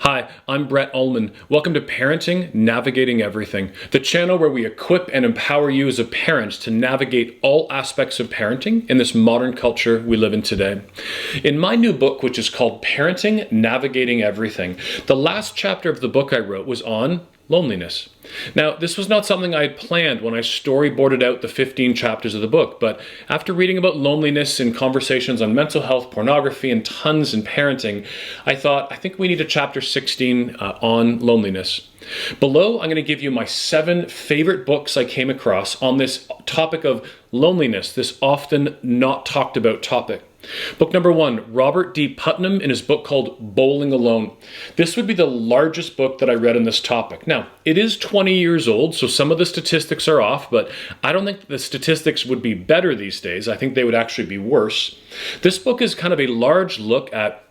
Hi, I'm Brett Ullman. Welcome to Parenting, Navigating Everything, the channel where we equip and empower you as a parent to navigate all aspects of parenting in this modern culture we live in today. In my new book, which is called Parenting, Navigating Everything, the last chapter of the book I wrote was on loneliness. Now, this was not something I had planned when I storyboarded out the 15 chapters of the book, but after reading about loneliness and conversations on mental health, pornography, and tons in parenting, I thought, I think we need a chapter 16 on loneliness. Below, I'm going to give you my 7 favorite books I came across on this topic of loneliness, this often not talked about topic. Book number 1, Robert D. Putnam in his book called Bowling Alone. This would be the largest book that I read on this topic. Now, it is 20 years old, so some of the statistics are off, but I don't think the statistics would be better these days. I think they would actually be worse. This book is kind of a large look at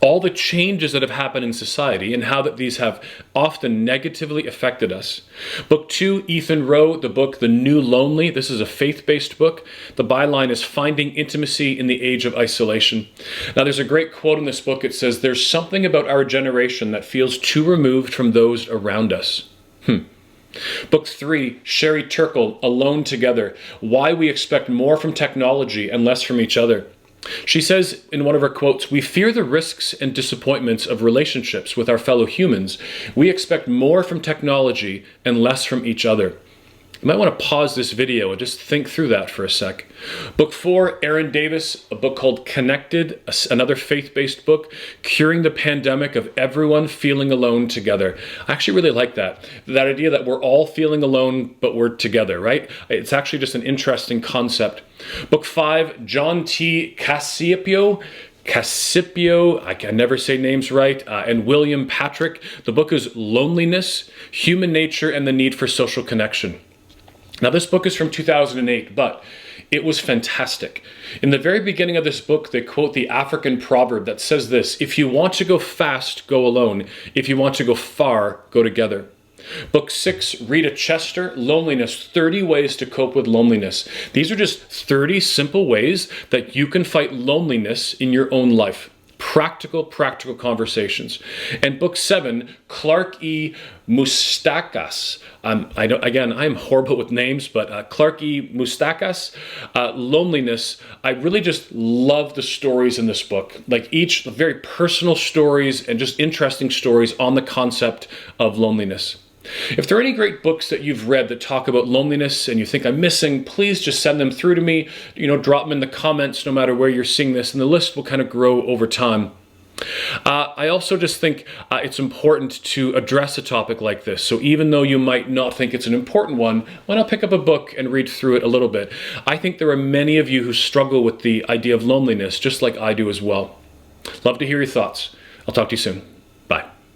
all the changes that have happened in society and how that these have often negatively affected us. Book 2, ETHANR, the book The New Lonely. This is a faith-based book. The byline is Finding Intimacy in the Age of Isolation. Now, there's a great quote in this book. It says, "There's something about our generation that feels too removed from those around us." Book 3, Sherry Turkle, Alone Together, Why We Expect More from Technology and Less from Each Other. She says in one of her quotes, "We fear the risks and disappointments of relationships with our fellow humans. We expect more from technology and less from each other." You might want to pause this video and just think through that for a sec. Book 4, Erin Davis, a book called Connected, another faith-based book, Curing the Pandemic of Everyone Feeling Alone Together. I actually really like that. That idea that we're all feeling alone, but we're together, right? It's actually just an interesting concept. Book 5, John T. Cacioppo, I can never say names right, and William Patrick. The book is Loneliness, Human Nature, and the Need for Social Connection. Now, this book is from 2008, but it was fantastic. In the very beginning of this book, they quote the African proverb that says this: "If you want to go fast, go alone. If you want to go far, go together." Book 6, Rita Chester, Loneliness, 30 Ways to Cope with Loneliness. These are just 30 simple ways that you can fight loneliness in your own life. Practical conversations. And book 7, Clarke Mustakas. I'm horrible with names, but Clarke Mustakas, Loneliness. I really just love the stories in this book. Like each very personal stories and just interesting stories on the concept of loneliness. If there are any great books that you've read that talk about loneliness and you think I'm missing, please just send them through to me. Drop them in the comments no matter where you're seeing this, and the list will kind of grow over time. I also just think it's important to address a topic like this. So even though you might not think it's an important one, why not pick up a book and read through it a little bit? I think there are many of you who struggle with the idea of loneliness, just like I do as well. Love to hear your thoughts. I'll talk to you soon.